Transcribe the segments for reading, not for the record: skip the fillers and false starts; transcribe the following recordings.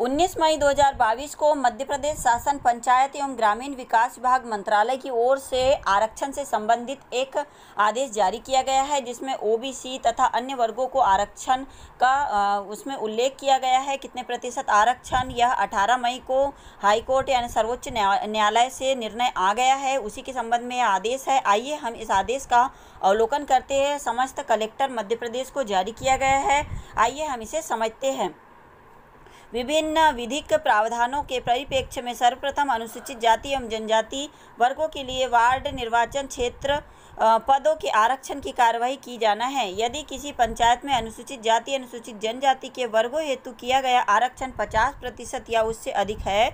19 मई 2022 को मध्य प्रदेश शासन पंचायत एवं ग्रामीण विकास विभाग मंत्रालय की ओर से आरक्षण से संबंधित एक आदेश जारी किया गया है, जिसमें ओबीसी तथा अन्य वर्गों को आरक्षण का उसमें उल्लेख किया गया है। कितने प्रतिशत आरक्षण, यह 18 मई को हाईकोर्ट यानी सर्वोच्च न्यायालय से निर्णय आ गया है, उसी के संबंध में यह आदेश है। आइए हम इस आदेश का अवलोकन करते हैं। समस्त कलेक्टर मध्य प्रदेश को जारी किया गया है। आइए हम इसे समझते हैं। विभिन्न विधिक प्रावधानों के परिप्रेक्ष्य में सर्वप्रथम अनुसूचित जाति एवं जनजाति वर्गों के लिए वार्ड निर्वाचन क्षेत्र पदों के आरक्षण की कार्यवाही की जाना है। यदि किसी पंचायत में अनुसूचित जाति अनुसूचित जनजाति के वर्गों हेतु किया गया आरक्षण 50% या उससे अधिक है,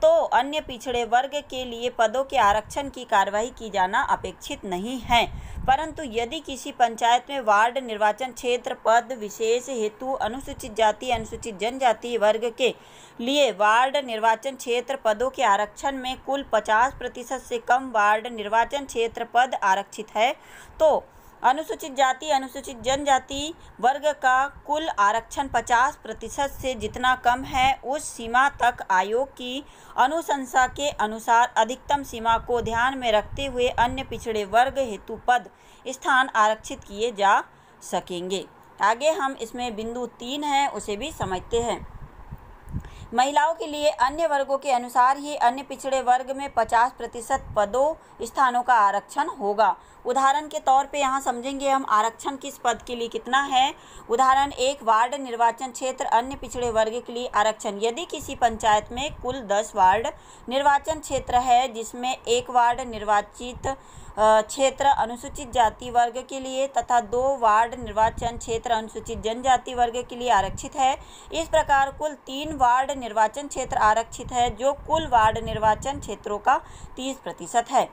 तो अन्य पिछड़े वर्ग के लिए पदों के आरक्षण की कार्यवाही की जाना अपेक्षित नहीं है। परंतु यदि किसी पंचायत में वार्ड निर्वाचन क्षेत्र पद विशेष हेतु अनुसूचित जाति अनुसूचित जनजाति वर्ग के लिए वार्ड निर्वाचन क्षेत्र पदों के आरक्षण में कुल 50% से कम वार्ड निर्वाचन क्षेत्र पद आरक्षित है, तो अनुसूचित जाति अनुसूचित जनजाति वर्ग का कुल आरक्षण 50% से जितना कम है, उस सीमा तक आयोग की अनुशंसा के अनुसार अधिकतम सीमा को ध्यान में रखते हुए अन्य पिछड़े वर्ग हेतु पद स्थान आरक्षित किए जा सकेंगे। आगे हम इसमें बिंदु 3 है, उसे भी समझते हैं। महिलाओं के लिए अन्य वर्गों के अनुसार ही अन्य पिछड़े वर्ग में 50% पदों स्थानों का आरक्षण होगा। उदाहरण के तौर पे यहाँ समझेंगे हम आरक्षण किस पद के लिए कितना है। उदाहरण 1, वार्ड निर्वाचन क्षेत्र अन्य पिछड़े वर्ग के लिए आरक्षण। यदि किसी पंचायत में कुल 10 वार्ड निर्वाचन क्षेत्र है, जिसमें 1 वार्ड निर्वाचित क्षेत्र अनुसूचित जाति वर्ग के लिए तथा 2 वार्ड निर्वाचन क्षेत्र अनुसूचित जनजाति वर्ग के लिए आरक्षित है, इस प्रकार कुल 3 वार्ड निर्वाचन क्षेत्र आरक्षित है, जो कुल वार्ड निर्वाचन क्षेत्रों का 30% है।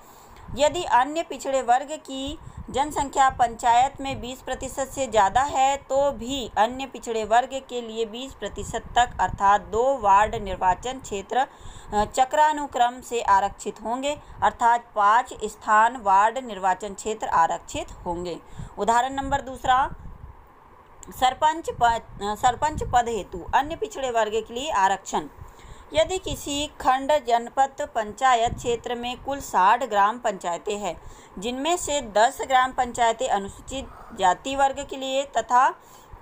यदि अन्य पिछड़े वर्ग की जनसंख्या पंचायत में 20% से ज़्यादा है, तो भी अन्य पिछड़े वर्ग के लिए 20% तक अर्थात 2 वार्ड निर्वाचन क्षेत्र चक्रानुक्रम से आरक्षित होंगे, अर्थात 5 स्थान वार्ड निर्वाचन क्षेत्र आरक्षित होंगे। उदाहरण नंबर 2, सरपंच पद हेतु अन्य पिछड़े वर्ग के लिए आरक्षण। यदि किसी खंड जनपद पंचायत क्षेत्र में कुल 60 ग्राम पंचायतें हैं, जिनमें से 10 ग्राम पंचायतें अनुसूचित जाति वर्ग के लिए तथा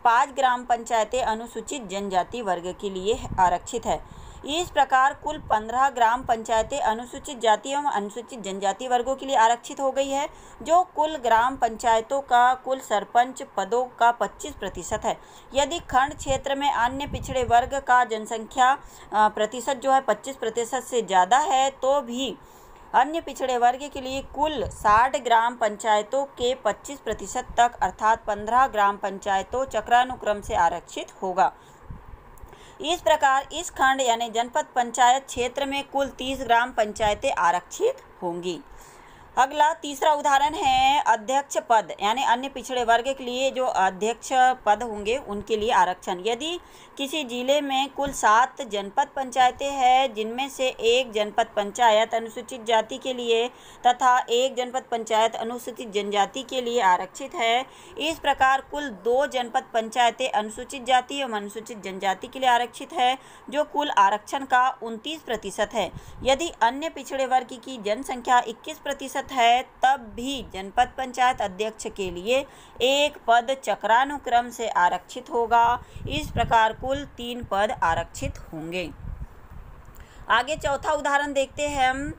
5 ग्राम पंचायतें अनुसूचित जनजाति वर्ग के लिए आरक्षित है, इस प्रकार कुल 15 ग्राम पंचायतें अनुसूचित जाति एवं अनुसूचित जनजाति वर्गों के लिए आरक्षित हो गई है, जो कुल ग्राम पंचायतों का कुल सरपंच पदों का 25% है। यदि खंड क्षेत्र में अन्य पिछड़े वर्ग का जनसंख्या प्रतिशत जो है 25% से ज़्यादा है, तो भी अन्य पिछड़े वर्ग के लिए कुल 60 ग्राम पंचायतों के 25% तक अर्थात 15 ग्राम पंचायतों चक्रानुक्रम से आरक्षित होगा। इस प्रकार इस खंड यानी जनपद पंचायत क्षेत्र में कुल 30 ग्राम पंचायतें आरक्षित होंगी। अगला तीसरा उदाहरण है अध्यक्ष पद यानी अन्य पिछड़े वर्ग के लिए जो अध्यक्ष पद होंगे उनके लिए आरक्षण। यदि किसी जिले में कुल 7 जनपद पंचायतें हैं, जिनमें से 1 जनपद पंचायत अनुसूचित जाति के लिए तथा 1 जनपद पंचायत अनुसूचित जनजाति के लिए आरक्षित है, इस प्रकार कुल 2 जनपद पंचायतें अनुसूचित जाति एवं अनुसूचित जनजाति के लिए आरक्षित है, जो कुल आरक्षण का 29% है। यदि अन्य पिछड़े वर्ग की जनसंख्या 21% है, तब भी जनपद पंचायत अध्यक्ष के लिए 1 पद चक्रानुक्रम से आरक्षित होगा। इस प्रकार कुल 3 पद आरक्षित होंगे। आगे चौथा उदाहरण देखते हैं हम।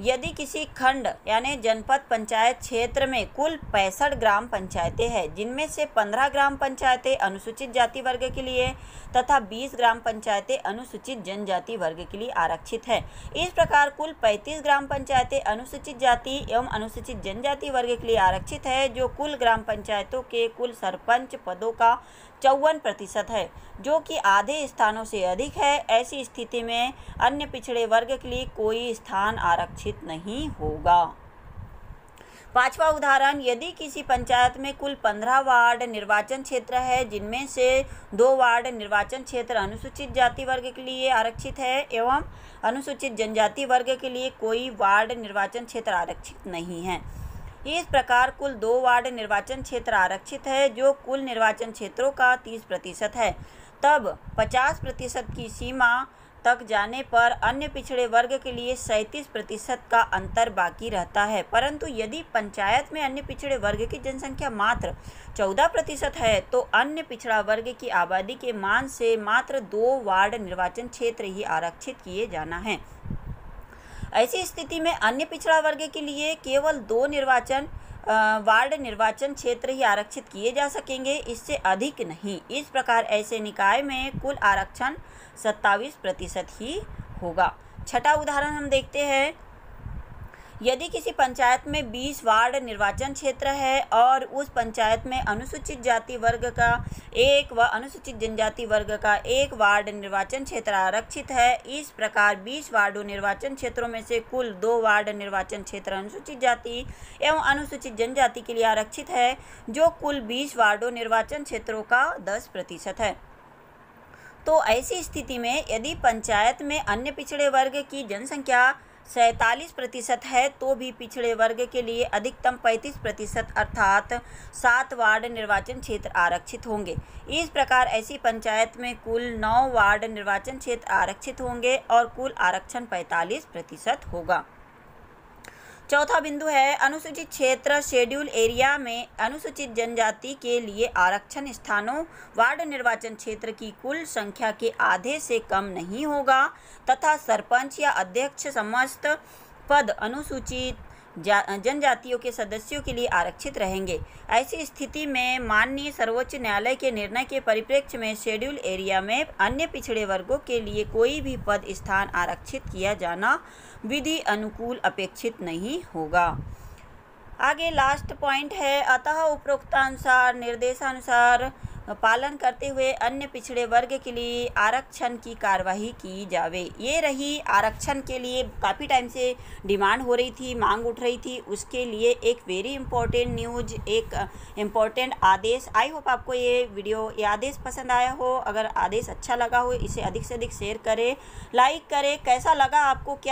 यदि किसी खंड यानी जनपद पंचायत क्षेत्र में कुल 65 ग्राम पंचायतें हैं, जिनमें से 15 ग्राम पंचायतें अनुसूचित जाति वर्ग के लिए तथा 20 ग्राम पंचायतें अनुसूचित जनजाति वर्ग के लिए आरक्षित है, इस प्रकार कुल 35 ग्राम पंचायतें अनुसूचित जाति एवं अनुसूचित जनजाति वर्ग के लिए आरक्षित है, जो कुल ग्राम पंचायतों के कुल सरपंच पदों का 54% है, जो कि आधे स्थानों से अधिक है। ऐसी स्थिति में अन्य पिछड़े वर्ग के लिए कोई स्थान आरक्षित नहीं होगा। पांचवा उदाहरण, यदि किसी पंचायत में कुल 15 वार्ड निर्वाचन क्षेत्र है, जिनमें से 2 वार्ड निर्वाचन क्षेत्र अनुसूचित जाति वर्ग के लिए आरक्षित है एवं अनुसूचित जनजाति वर्ग के लिए कोई वार्ड निर्वाचन क्षेत्र आरक्षित नहीं है, इस प्रकार कुल 2 वार्ड निर्वाचन क्षेत्र आरक्षित है, जो कुल निर्वाचन क्षेत्रों का 30% है, तब 50% की सीमा तक जाने पर अन्य पिछड़े वर्ग के लिए 37% का अंतर बाकी रहता है। परंतु यदि पंचायत में अन्य पिछड़े वर्ग की जनसंख्या मात्र 14% है तो अन्य पिछड़ा वर्ग की आबादी के मान से मात्र 2 वार्ड निर्वाचन क्षेत्र ही आरक्षित किए जाना है। ऐसी स्थिति में अन्य पिछड़ा वर्ग के लिए केवल 2 वार्ड निर्वाचन क्षेत्र ही आरक्षित किए जा सकेंगे, इससे अधिक नहीं। इस प्रकार ऐसे निकाय में कुल आरक्षण 27% ही होगा। छठा उदाहरण हम देखते हैं। यदि किसी पंचायत में 20 वार्ड निर्वाचन क्षेत्र है और उस पंचायत में अनुसूचित जाति वर्ग का 1 व अनुसूचित जनजाति वर्ग का 1 वार्ड निर्वाचन क्षेत्र आरक्षित है, इस प्रकार 20 वार्डों निर्वाचन क्षेत्रों में से कुल 2 वार्ड निर्वाचन क्षेत्र अनुसूचित जाति एवं अनुसूचित जनजाति के लिए आरक्षित है, जो कुल 20 वार्डों निर्वाचन क्षेत्रों का 10% है। तो ऐसी स्थिति में यदि पंचायत में अन्य पिछड़े वर्ग की जनसंख्या 47% है तो भी पिछड़े वर्ग के लिए अधिकतम 35% अर्थात 7 वार्ड निर्वाचन क्षेत्र आरक्षित होंगे। इस प्रकार ऐसी पंचायत में कुल 9 वार्ड निर्वाचन क्षेत्र आरक्षित होंगे और कुल आरक्षण 45% होगा। चौथा बिंदु है अनुसूचित क्षेत्र शेड्यूल एरिया में अनुसूचित जनजाति के लिए आरक्षण स्थानों वार्ड निर्वाचन क्षेत्र की कुल संख्या के आधे से कम नहीं होगा तथा सरपंच या अध्यक्ष समस्त पद अनुसूचित जनजातियों के सदस्यों के लिए आरक्षित रहेंगे। ऐसी स्थिति में माननीय सर्वोच्च न्यायालय के निर्णय के परिप्रेक्ष्य में शेड्यूल एरिया में अन्य पिछड़े वर्गों के लिए कोई भी पद स्थान आरक्षित किया जाना विधि अनुकूल अपेक्षित नहीं होगा। आगे लास्ट पॉइंट है, अतः उपरोक्तानुसार निर्देशानुसार पालन करते हुए अन्य पिछड़े वर्ग के लिए आरक्षण की कार्यवाही की जावे। ये रही आरक्षण के लिए काफ़ी टाइम से डिमांड हो रही थी, मांग उठ रही थी, उसके लिए एक वेरी इंपॉर्टेंट न्यूज, एक इम्पॉर्टेंट आदेश। आई होप आपको ये आदेश पसंद आया हो। अगर आदेश अच्छा लगा हो इसे अधिक से अधिक शेयर करें, लाइक करें। कैसा लगा आपको, क्या